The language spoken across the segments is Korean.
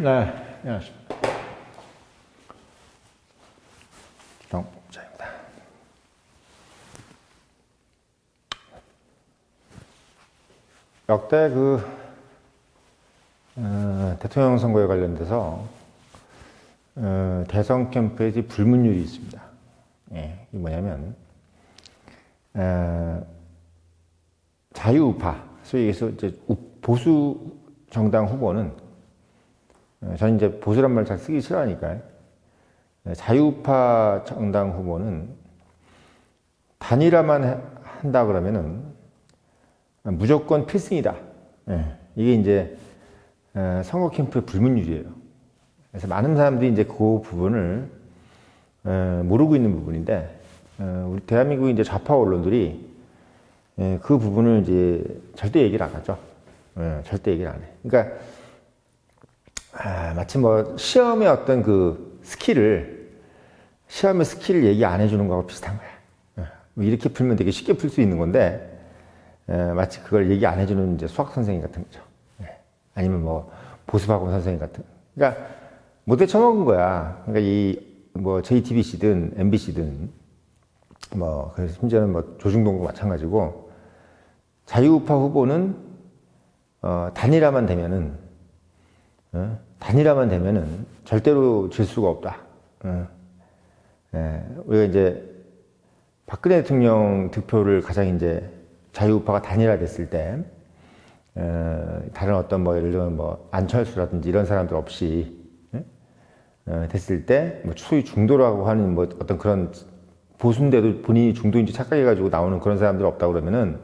네, 안녕하십니까. 기동자입니다. 역대 대통령 선거에 관련돼서 대선 캠프에 불문율이 있습니다. 예, 이게 뭐냐면 자유우파, 소위 얘기해서 이제 보수 정당 후보는 저는 이제 보수란 말 잘 쓰기 싫어하니까요. 자유우파 정당 후보는 단일화만 한다 그러면은 무조건 필승이다. 예, 이게 이제 선거 캠프의 불문율이에요. 그래서 많은 사람들이 이제 그 부분을 모르고 있는 부분인데, 우리 대한민국 이제 좌파 언론들이 그 부분을 이제 절대 얘기를 안 하죠. 절대 얘기를 안 해. 그러니까 마치 뭐 시험의 어떤 시험의 스킬을 얘기 안 해주는 거하고 비슷한 거야. 뭐 이렇게 풀면 되게 쉽게 풀 수 있는 건데, 마치 그걸 얘기 안 해주는 이제 수학 선생님 같은 거죠. 아니면 뭐 보수학원 선생님 같은. 그러니까 못해 처먹은 거야. 그러니까 뭐 JTBC든 MBC든 뭐 그래서 심지어는 뭐 조중동도 마찬가지고, 자유우파 후보는 단일화만 되면은 절대로 질 수가 없다. 우리가 이제 박근혜 대통령 득표를 가장 이제 자유우파가 단일화됐을 때, 다른 어떤 뭐 예를 들면 뭐 안철수라든지 이런 사람들 없이 됐을 때, 뭐 소위 중도라고 하는 뭐 어떤 그런 보수인데도 본인이 중도인지 착각해가지고 나오는 그런 사람들 없다 그러면은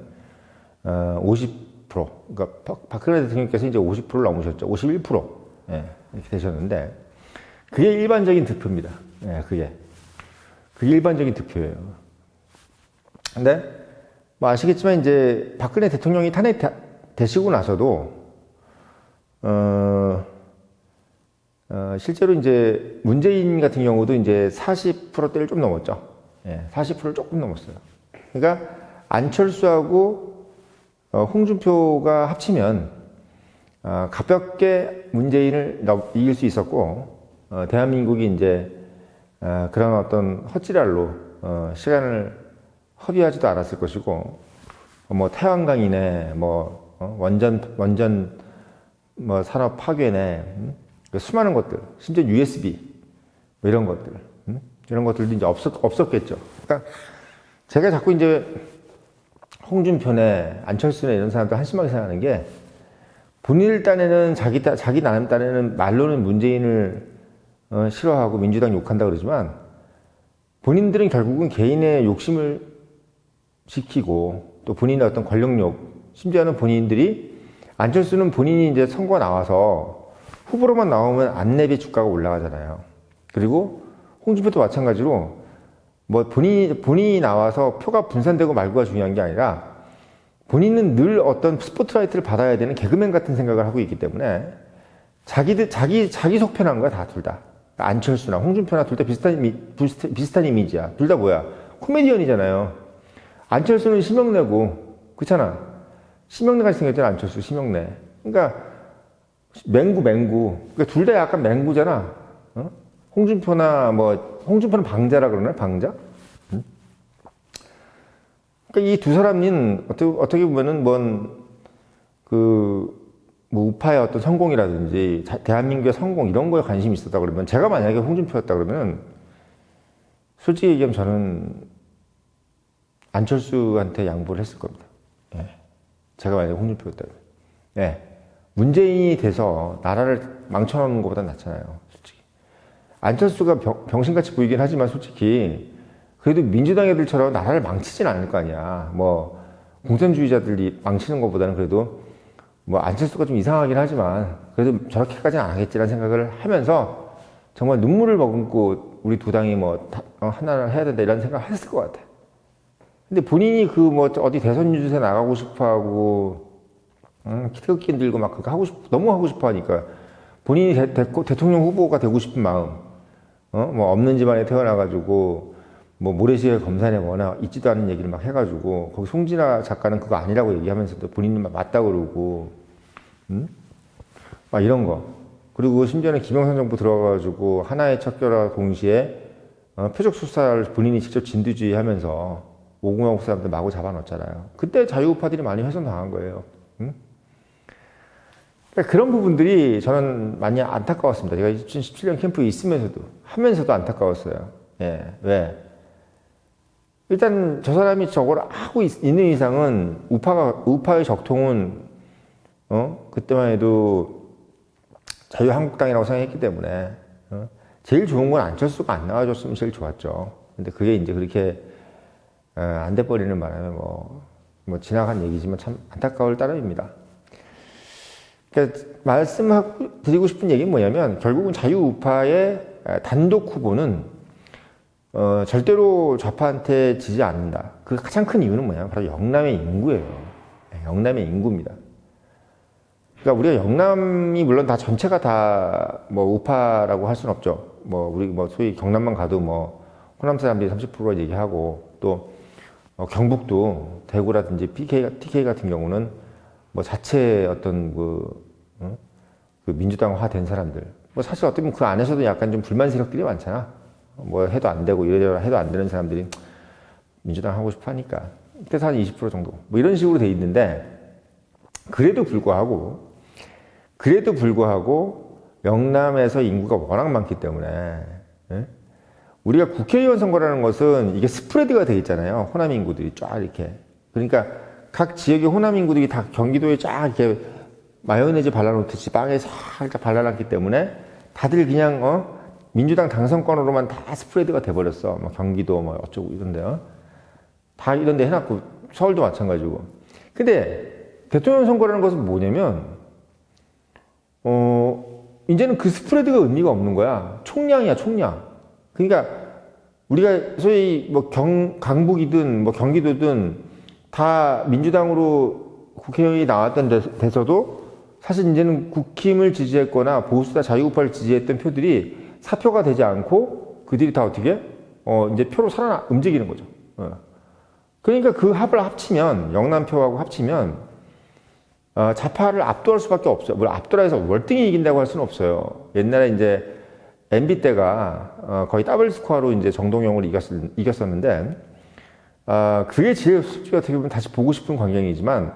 50%, 그러니까 박근혜 대통령께서 이제 50%를 넘으셨죠. 51%. 이렇게 되셨는데, 그게 일반적인 득표입니다. 그게 일반적인 득표예요. 근데 뭐 아시겠지만 이제 박근혜 대통령이 탄핵되시고 나서도 실제로 이제 문재인 같은 경우도 이제 40%대를 좀 넘었죠. 40%를 조금 넘었어요. 그러니까 안철수하고 홍준표가 합치면 가볍게 문재인을 이길 수 있었고, 대한민국이 이제 그런 어떤 헛지랄로 시간을 허비하지도 않았을 것이고, 뭐 태양광이네, 뭐 원전 뭐 산업 파괴네, 수많은 것들, 심지어 USB 뭐 이런 것들, 이런 것들도 이제 없었겠죠. 그러니까 제가 자꾸 이제 홍준표네, 안철수네 이런 사람들 한심하게 생각하는 게, 본인들 딴에는 자기 나름 딴에는 말로는 문재인을 싫어하고 민주당 욕한다 그러지만, 본인들은 결국은 개인의 욕심을 지키고 또 본인의 어떤 권력욕, 심지어는 본인들이, 안철수는 본인이 이제 선거 나와서 후보로만 나오면 안내비 주가가 올라가잖아요. 그리고 홍준표도 마찬가지로 뭐 본인이 나와서 표가 분산되고 말고가 중요한 게 아니라, 본인은 늘 어떤 스포트라이트를 받아야 되는 개그맨 같은 생각을 하고 있기 때문에 자기 속 편한 거야, 다 둘 다. 안철수나 홍준표나 둘 다 비슷한 이미지야. 둘 다 뭐야? 코미디언이잖아요. 안철수는 심형래고, 그렇잖아. 심형래같이 생겼잖아, 안철수, 심형래. 그러니까 맹구. 그러니까 둘 다 약간 맹구잖아. 홍준표나 홍준표는 방자라 그러나? 방자? 그러니까 이 두 사람은 어떻게 보면은 뭐 우파의 어떤 성공이라든지 대한민국의 성공 이런 거에 관심이 있었다 그러면, 제가 만약에 홍준표였다 그러면 솔직히 얘기하면 저는 안철수한테 양보를 했을 겁니다. 제가 만약에 홍준표였다면. 문재인이 돼서 나라를 망쳐놓는 것보다 낫잖아요, 솔직히. 안철수가 병신같이 보이긴 하지만 솔직히 그래도 민주당 애들처럼 나라를 망치진 않을 거 아니야. 뭐 공산주의자들이 망치는 것보다는 그래도 뭐 안철수가 좀 이상하긴 하지만 그래도 저렇게까지는 안 하겠지라는 생각을 하면서 정말 눈물을 머금고 우리 두 당이 하나를 해야 된다 이런 생각을 했을 것 같아. 근데 본인이 어디 대선 유세 나가고 싶어 하고, 태극기 들고 막 그거 너무 하고 싶어 하니까, 본인이 대통령 후보가 되고 싶은 마음, 뭐 없는 집안에 태어나가지고 뭐 모래시계 검사네 뭐나 있지도 않은 얘기를 막 해가지고, 거기 송진아 작가는 그거 아니라고 얘기하면서도 본인은 막 맞다 그러고, 막 이런 거. 그리고 심지어는 김영삼 정부 들어가가지고 하나의 척결과 동시에 표적 수사를 본인이 직접 진두지휘하면서 오공화국 사람들 마구 잡아넣었잖아요. 그때 자유우파들이 많이 훼손당한 거예요. 응? 그러니까 그런 부분들이 저는 많이 안타까웠습니다. 제가 2017년 캠프에 있으면서도 하면서도 안타까웠어요. 예, 왜? 일단 저 사람이 저걸 하고 있는 이상은 우파의 적통은 그때만 해도 자유한국당이라고 생각했기 때문에 제일 좋은 건 안철수가 안 나와줬으면 제일 좋았죠. 근데 그게 이제 그렇게 안 돼버리는 바람에 뭐 지나간 얘기지만 참 안타까울 따름입니다. 그러니까 말씀드리고 싶은 얘기는 뭐냐면 결국은 자유우파의 단독 후보는 절대로 좌파한테 지지 않는다. 그 가장 큰 이유는 뭐냐면 바로 영남의 인구예요. 영남의 인구입니다. 그러니까 우리가 영남이 물론 다 전체가 다 뭐 우파라고 할 수는 없죠. 우리 소위 경남만 가도 호남 사람들이 30%가 얘기하고 또 경북도 대구라든지 TK 같은 경우는 자체 어떤 그 민주당화 된 사람들 사실 어떻게 보면 그 안에서도 약간 좀 불만 세력들이 많잖아. 해도 안 되고 이래저래 해도 안 되는 사람들이 민주당 하고 싶어 하니까 그래서 한 20% 정도 이런 식으로 돼 있는데 그래도 불구하고 영남에서 인구가 워낙 많기 때문에 우리가 국회의원 선거라는 것은 이게 스프레드가 돼 있잖아요. 호남 인구들이 쫙 이렇게 그러니까 각 지역의 호남 인구들이 다 경기도에 쫙 이렇게 마요네즈 발라놓듯이 빵에 살짝 발라놨기 때문에 다들 그냥 민주당 당선권으로만 다 스프레드가 돼버렸어. 경기도 어쩌고 이런데요. 다 이런데 해놨고 서울도 마찬가지고. 근데 대통령 선거라는 것은 뭐냐면 이제는 그 스프레드가 의미가 없는 거야. 총량이야, 총량. 그러니까 우리가 소위 강북이든 경기도든 다 민주당으로 국회의원이 나왔던 데서도 사실 이제는 국힘을 지지했거나 보수다 자유우파를 지지했던 표들이 사표가 되지 않고 그들이 다 어떻게 이제 표로 움직이는 거죠. 그러니까 그 합을 합치면 영남표하고 합치면 좌파를 압도할 수밖에 없어요. 물론 압도해서 월등히 이긴다고 할 수는 없어요. 옛날에 이제 MB 때가 거의 더블 스코어로 이제 정동영을 이겼었는데 그게 제일 솔직히 어떻게 보면 다시 보고 싶은 광경이지만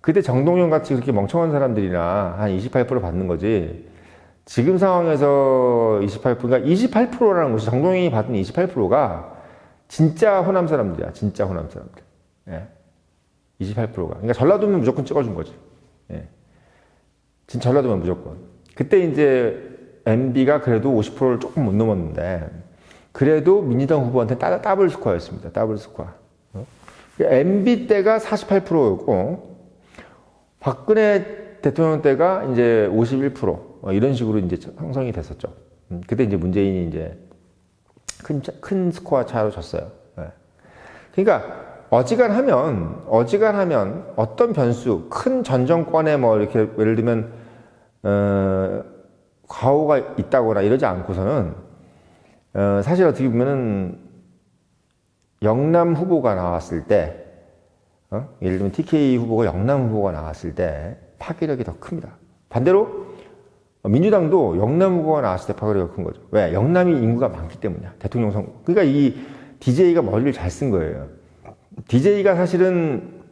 그때 정동영 같이 그렇게 멍청한 사람들이나 한 28% 받는 거지. 지금 상황에서 28%, 그러니까 28%라는 것이 정동영이 받은 28%가 진짜 호남 사람들이야. 진짜 호남 사람들. 예. 28%가. 그러니까 전라도면 무조건 찍어준 거지. 예. 진짜 전라도면 무조건. 그때 이제 MB가 그래도 50%를 조금 못 넘었는데 그래도 민주당 후보한테 더블 스코어였습니다. 더블 스코어. MB 때가 48%였고 박근혜 대통령 때가 이제 51% 이런 식으로 이제 형성이 됐었죠. 그때 이제 문재인이 이제 큰 스코어 차로 졌어요. 네. 그러니까 어지간하면 어떤 변수, 큰 전 정권에 이렇게 예를 들면 과오가 있다거나 이러지 않고서는 사실 어떻게 보면은 영남 후보가 나왔을 때 예를 들면 TK 후보가 영남 후보가 나왔을 때 파괴력이 더 큽니다. 반대로 민주당도 영남 후보가 나왔을 때 파괴력이 큰 거죠. 왜? 영남이 인구가 많기 때문이야. 대통령 선거. 그러니까 이 DJ가 머리를 잘 쓴 거예요. DJ가 사실은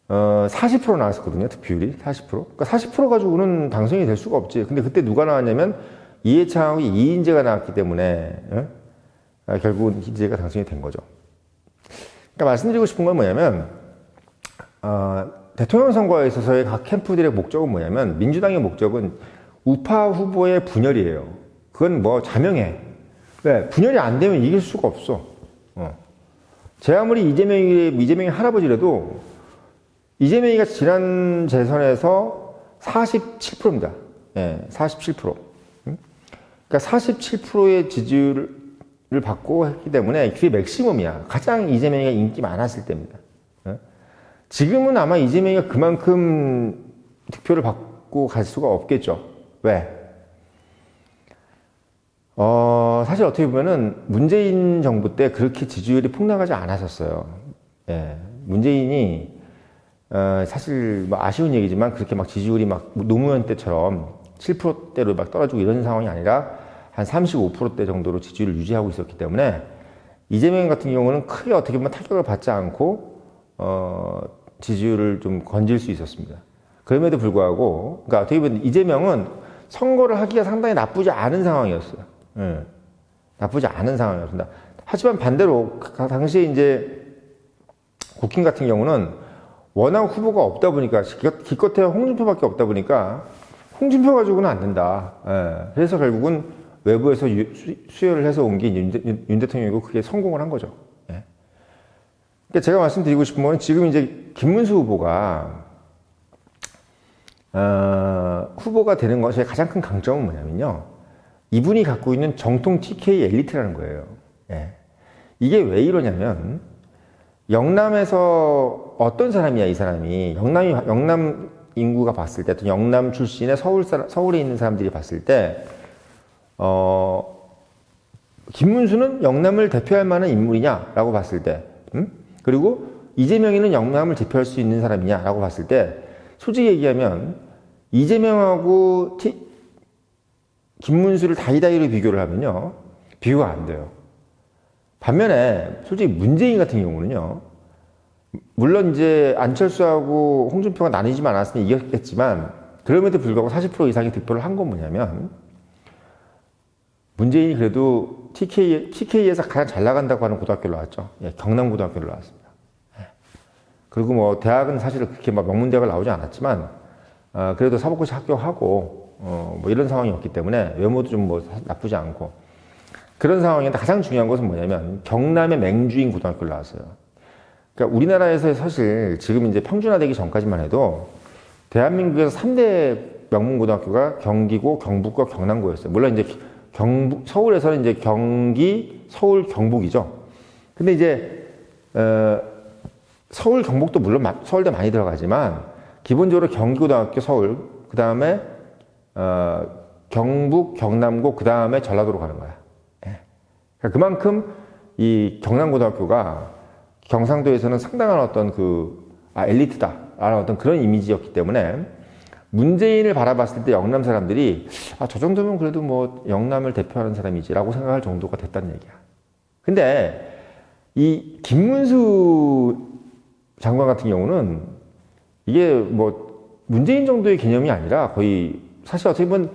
40% 나왔었거든요. 득표율이 40%. 그러니까 40% 가지고는 당선이 될 수가 없지. 근데 그때 누가 나왔냐면 이해창하고 이인재가 나왔기 때문에 결국은 DJ가 당선이 된 거죠. 그러니까 말씀드리고 싶은 건 뭐냐면 대통령 선거에 있어서의 각 캠프들의 목적은 뭐냐면 민주당의 목적은 우파 후보의 분열이에요. 그건 자명해. 왜? 분열이 안 되면 이길 수가 없어. 제 아무리 이재명이 할아버지라도 이재명이가 지난 재선에서 47%입니다. 예, 47%. 그러니까 47%의 지지율을 받고 했기 때문에 그게 맥시멈이야. 가장 이재명이가 인기 많았을 때입니다. 지금은 아마 이재명이가 그만큼 득표를 받고 갈 수가 없겠죠. 왜? 사실 어떻게 보면은 문재인 정부 때 그렇게 지지율이 폭락하지 않았었어요. 예, 문재인이 사실 아쉬운 얘기지만 그렇게 지지율이 노무현 때처럼 7%대로 막 떨어지고 이런 상황이 아니라 한 35%대 정도로 지지율을 유지하고 있었기 때문에 이재명 같은 경우는 크게 어떻게 보면 타격을 받지 않고 지지율을 좀 건질 수 있었습니다. 그럼에도 불구하고 그러니까 어떻게 보면 이재명은 선거를 하기가 상당히 나쁘지 않은 상황이었어요. 예. 나쁘지 않은 상황이었습니다. 하지만 반대로 당시에 이제 국힘 같은 경우는 워낙 후보가 없다 보니까 기껏해야 홍준표밖에 없다 보니까 홍준표 가지고는 안 된다. 예. 그래서 결국은 외부에서 수혈을 해서 온 게 윤 대통령이고 그게 성공을 한 거죠. 예. 그러니까 제가 말씀드리고 싶은 건 지금 이제 김문수 후보가 후보가 되는 것의 가장 큰 강점은 뭐냐면요. 이분이 갖고 있는 정통 TK 엘리트라는 거예요. 예. 이게 왜 이러냐면 영남에서 어떤 사람이야 이 사람이 영남 인구가 봤을 때, 영남 출신의 서울에 있는 사람들이 봤을 때, 김문수는 영남을 대표할 만한 인물이냐라고 봤을 때, 그리고 이재명이는 영남을 대표할 수 있는 사람이냐라고 봤을 때, 솔직히 얘기하면 이재명하고 김문수를 다이다이로 비교를 하면요, 비교가 안 돼요. 반면에 솔직히 문재인 같은 경우는요, 물론 이제 안철수하고 홍준표가 나뉘지만 않았으니 이겼겠지만 그럼에도 불구하고 40% 이상의 득표를 한 건 뭐냐면 문재인이 그래도 TK에서 가장 잘 나간다고 하는 고등학교를 나왔죠. 예, 경남고등학교를 나왔습니다. 예. 그리고 뭐 대학은 사실 그렇게 막 명문대학을 나오지 않았지만 그래도 사법고시 합격하고 뭐 이런 상황이었기 때문에 외모도 좀 뭐 나쁘지 않고 그런 상황인데 가장 중요한 것은 뭐냐면 경남의 맹주인 고등학교를 나왔어요. 그러니까 우리나라에서 사실 지금 이제 평준화되기 전까지만 해도 대한민국에서 3대 명문고등학교가 경기고, 경북고, 경남고였어요. 물론 이제 서울에서는 이제 경기, 서울, 경북이죠. 근데 이제, 서울, 경북도 물론 서울대 많이 들어가지만 기본적으로 경기고등학교, 서울, 그 다음에, 경북, 경남고, 그 다음에 전라도로 가는 거야. 예. 그러니까 그만큼 이 경남고등학교가 경상도에서는 상당한 어떤 엘리트다라는 어떤 그런 이미지였기 때문에 문재인을 바라봤을 때 영남 사람들이 저 정도면 그래도 뭐 영남을 대표하는 사람이지라고 생각할 정도가 됐다는 얘기야. 근데 이 김문수 장관 같은 경우는 이게 뭐 문재인 정도의 개념이 아니라 거의 사실 어떻게 보면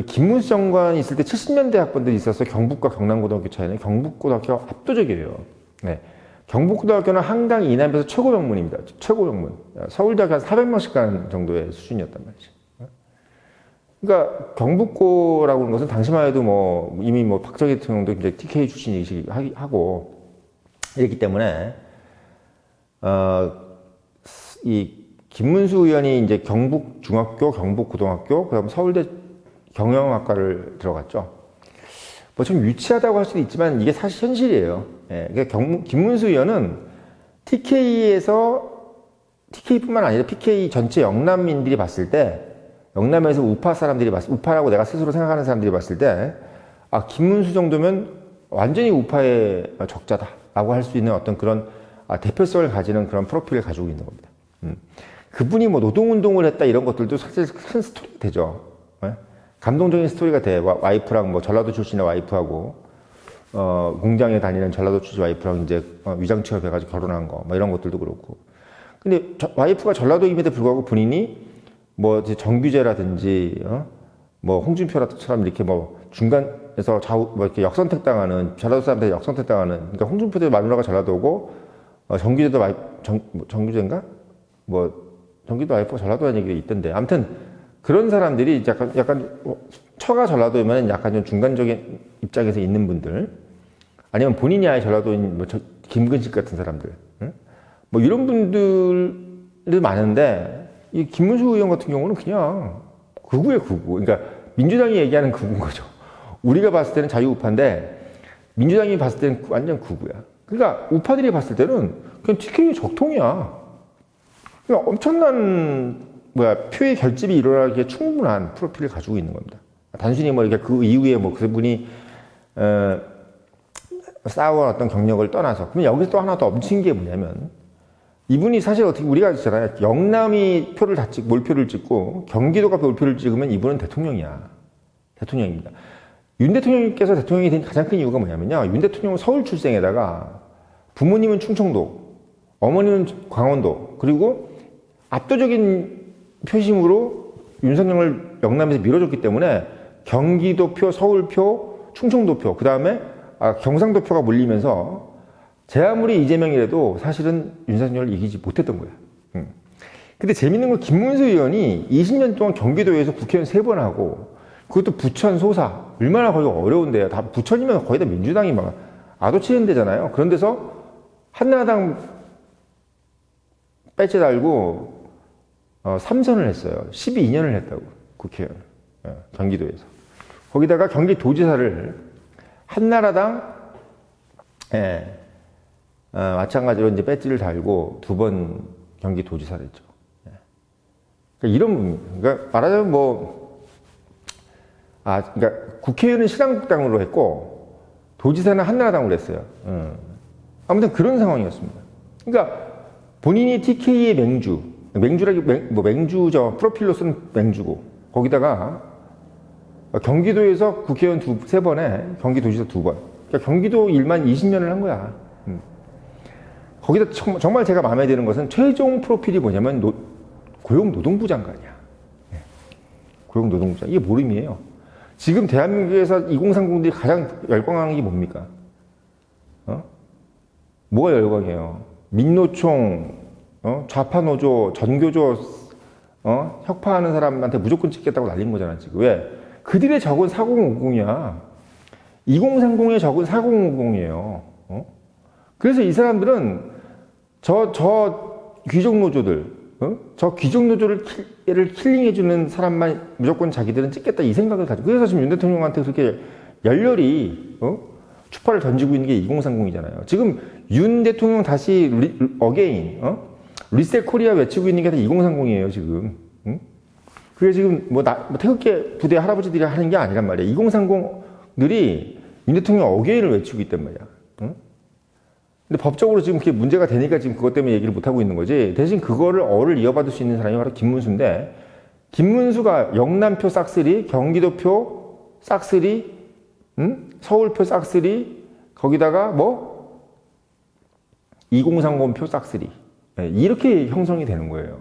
김문수 장관이 있을 때 70년대 학번들이 있어서 경북과 경남고등학교 차이는 경북고등학교가 압도적이에요. 네. 경북고등학교는 항당 이남에서 최고 명문입니다. 최고 명문. 서울대학교 한 400명씩 가는 정도의 수준이었단 말이죠. 그러니까 경북고라고 하는 것은 당시만 해도 뭐 이미 뭐 박정희 대통령도 이제 TK 출신이시고 이랬기 때문에 이 김문수 의원이 이제 경북중학교, 경북고등학교, 그다음 서울대 경영학과를 들어갔죠. 뭐 좀 유치하다고 할 수도 있지만 이게 사실 현실이에요. 예, 그러니까 김문수 의원은 TK뿐만 아니라 PK 전체 영남민들이 봤을 때, 영남에서 우파라고 내가 스스로 생각하는 사람들이 봤을 때, 김문수 정도면 완전히 우파의 적자다라고 할 수 있는 어떤 그런 대표성을 가지는 그런 프로필을 가지고 있는 겁니다. 그분이 뭐 노동운동을 했다 이런 것들도 사실 큰 스토리가 되죠. 예? 감동적인 스토리가 돼. 와이프랑 뭐 전라도 출신의 와이프하고 공장에 다니는 전라도 출신 와이프랑 이제 위장 취업해가지고 결혼한 거, 뭐 이런 것들도 그렇고. 근데 와이프가 전라도임에도 불구하고 본인이 뭐 정규제라든지 뭐 홍준표처럼 이렇게 뭐 중간에서 뭐 이렇게 역선택당하는 전라도 사람들 역선택당하는. 그러니까 홍준표도 마누라가 전라도고 정규제도 정규제인가? 뭐 정규도 와이프가 전라도라는 얘기가 있던데. 아무튼. 그런 사람들이 약간 처가 전라도면 약간 좀 중간적인 입장에서 있는 분들, 아니면 본인이 아예 전라도인 뭐 김근식 같은 사람들, 뭐 이런 분들도 많은데 이 김문수 의원 같은 경우는 그냥 극우예요, 극우. 그러니까 민주당이 얘기하는 극우인 거죠. 우리가 봤을 때는 자유우파인데 민주당이 봤을 때는 완전 극우야. 그러니까 우파들이 봤을 때는 그냥 TK 적통이야. 그러니까 엄청난 표의 결집이 일어나기에 충분한 프로필을 가지고 있는 겁니다. 단순히 뭐 이렇게 그 이후에 뭐 그분이 쌓아온 어떤 경력을 떠나서. 그러면 여기서 또 하나 더 엎친 게 뭐냐면 이분이 사실 어떻게 우리가 있잖아요. 영남이 표를 다 찍고 몰표를 찍고 경기도가 몰표를 찍으면 이분은 대통령이야. 대통령입니다. 윤 대통령께서 대통령이 된 가장 큰 이유가 뭐냐면요. 윤 대통령은 서울 출생에다가 부모님은 충청도, 어머니는 강원도, 그리고 압도적인 표심으로 윤석열을 영남에서 밀어줬기 때문에 경기도표, 서울표, 충청도표, 그 다음에 경상도표가 몰리면서 제 아무리 이재명이라도 사실은 윤석열을 이기지 못했던 거야. 근데 재밌는 건 김문수 의원이 20년 동안 경기도에서 국회의원 3번 하고 그것도 부천, 소사 얼마나 거기 어려운데요. 다 부천이면 거의 다 민주당이 막 아도치는 데잖아요. 그런 데서 한나라당 배지 달고 3선을 했어요. 12년을 했다고 국회의원 경기도에서. 거기다가 경기도지사를 한나라당 마찬가지로 이제 배지를 달고 2번 경기도지사를 했죠. 그러니까 이런 분입니다. 그러니까 말하자면 그러니까 국회의원은 신한국당으로 했고 도지사는 한나라당으로 했어요. 아무튼 그런 상황이었습니다. 그러니까 본인이 TK의 맹주죠. 프로필로서는 맹주고 거기다가 경기도에서 국회의원 3번에 경기도지사 2번. 그러니까 경기도 일만 20년을 한 거야. 거기다 정말 제가 마음에 드는 것은 최종 프로필이 뭐냐면 고용노동부 장관이야. 고용노동부 장관. 이게 모름이에요. 지금 대한민국에서 2030들이 가장 열광하는 게 뭡니까? 뭐가 열광해요? 민노총, 좌파노조, 전교조, 혁파하는 사람한테 무조건 찍겠다고 날린 거잖아, 지금. 왜? 그들의 적은 4050이야. 2030의 적은 4050이에요. 그래서 이 사람들은 저 귀족노조들, 저 귀족노조를 킬링해주는 사람만 무조건 자기들은 찍겠다 이 생각을 가지고. 그래서 지금 윤 대통령한테 그렇게 열렬히, 추파를 던지고 있는 게 2030이잖아요. 지금 윤 대통령 다시 어게인, 리셋 코리아 외치고 있는 게 다 2030이에요, 지금. 그게 지금 태극기 부대 할아버지들이 하는 게 아니란 말이야. 2030들이 윤 대통령 어게인을 외치고 있단 말이야. 근데 법적으로 지금 그게 문제가 되니까 지금 그것 때문에 얘기를 못하고 있는 거지. 대신 그거를 어를 이어받을 수 있는 사람이 바로 김문수인데, 김문수가 영남표 싹쓸이, 경기도표 싹쓸이, 서울표 싹쓸이, 거기다가 2030표 싹쓸이. 이렇게 형성이 되는 거예요.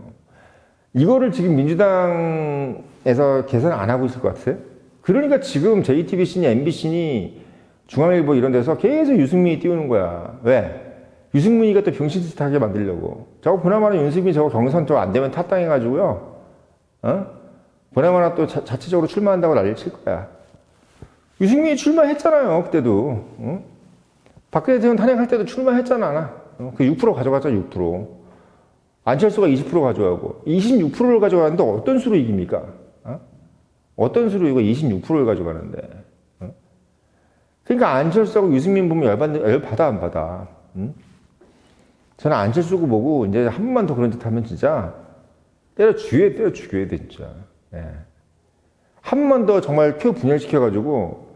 이거를 지금 민주당에서 계산 안 하고 있을 것 같아요. 그러니까 지금 JTBC니 MBC니 중앙일보 이런 데서 계속 유승민이 띄우는 거야. 왜? 유승민이가 또 병신짓하게 만들려고. 저거 보나마나 윤승민이 저거 경선 또 안 되면 탓당해가지고요. 보나마나 또 자체적으로 출마한다고 난리를 칠 거야. 유승민이 출마했잖아요, 그때도. 박근혜 대통령 탄핵할 때도 출마했잖아. 그 6% 가져갔잖아, 6%. 안철수가 20% 가져가고. 26%를 가져가는데 어떤 수로 이깁니까? 어떤 수로 이거 26%를 가져가는데. 그러니까 안철수하고 유승민 보면 열받아, 안 받아? 저는 안철수고 뭐고, 이제 한 번만 더 그런 짓 하면 진짜 때려 죽여야 돼, 진짜. 한 번만 더 정말 표 분열시켜가지고,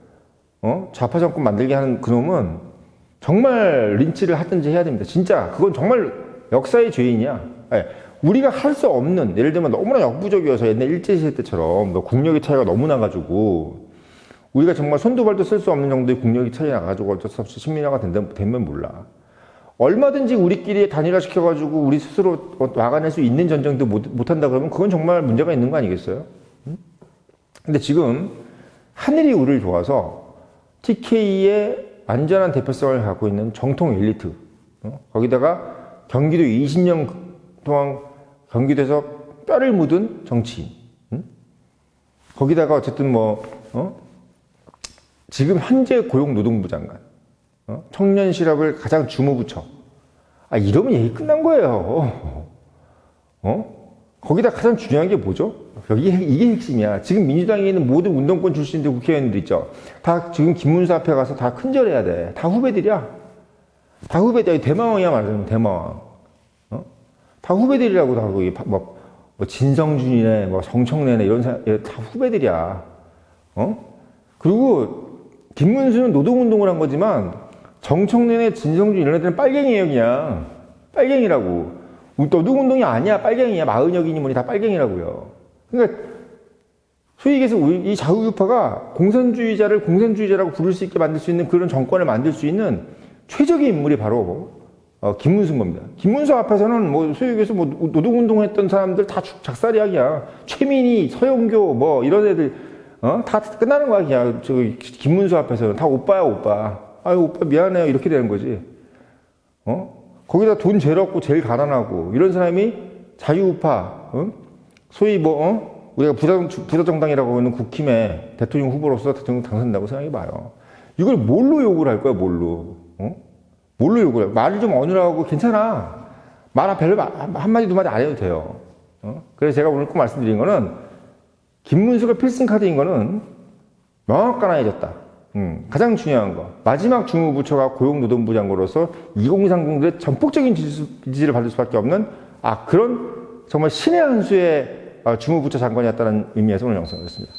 좌파 정권 만들게 하는 그놈은 정말 린치를 하든지 해야 됩니다. 진짜. 그건 정말 역사의 죄인이야. 우리가 할 수 없는, 예를 들면 너무나 역부족이어서 옛날 일제시대 때처럼 국력의 차이가 너무 나가지고, 우리가 정말 손도 발도 쓸 수 없는 정도의 국력이 차이 나가지고 어쩔 수 없이 식민화가 되면 몰라. 얼마든지 우리끼리 단일화시켜가지고 우리 스스로 막아낼 수 있는 전쟁도 못한다 그러면 그건 정말 문제가 있는 거 아니겠어요? 근데 지금 하늘이 우리를 도와서 TK의 완전한 대표성을 갖고 있는 정통 엘리트, 거기다가 경기도 20년 동안 경기도에서 뼈를 묻은 정치인, 거기다가 어쨌든 지금 현재 고용노동부 장관, 청년실업을 가장 주무부처. 이러면 얘기 끝난 거예요. 거기다 가장 중요한 게 뭐죠? 이게 핵심이야. 지금 민주당에 있는 모든 운동권 출신들 국회의원들 있죠. 다 지금 김문수 앞에 가서 다 큰절해야 돼. 다 후배들이야. 다 후배들이야. 대마왕이야, 말하자면 대마왕. 다 후배들이라고 다 거기 진성준이네, 정청래네 이런 사람 다 후배들이야. 그리고 김문수는 노동운동을 한 거지만 정청래네, 진성준 이런 애들은 빨갱이에요, 그냥. 빨갱이라고. 노동운동이 아니야. 빨갱이야. 마은혁이니 뭐니 다 빨갱이라고요. 그러니까 소위 얘기해서 이 자유우파가 공산주의자라고 부를 수 있게 만들 수 있는 그런 정권을 만들 수 있는 최적의 인물이 바로 김문수인 겁니다. 김문수 앞에서는 뭐 소위 얘기해서 뭐 노동운동했던 사람들 다 작살이야기야. 최민희, 서영교 뭐 이런 애들 다 끝나는 거야. 그냥 김문수 앞에서는 다 오빠야 오빠. 아유 오빠 미안해요 이렇게 되는 거지. 거기다 돈 제일 없고 제일 가난하고 이런 사람이 자유우파 소위 우리가 부자정당이라고 하는 국힘의 대통령 후보로서 대통령 당선된다고 생각해봐요. 이걸 뭘로 욕을 할 거야 뭘로? 뭘로 욕을 해? 말을 좀 어눌하고 괜찮아. 말 별로 한마디 두마디 안 해도 돼요. 그래서 제가 오늘 꼭 말씀드린 거는 김문수가 필승카드인 거는 명확하나해졌다. 가장 중요한 거. 마지막 주무부처가 고용노동부 장관으로서 2030들의 전폭적인 지지를 받을 수밖에 없는 그런 정말 신의 한 수의 주무부처 장관이었다는 의미에서 오늘 영상을 했습니다.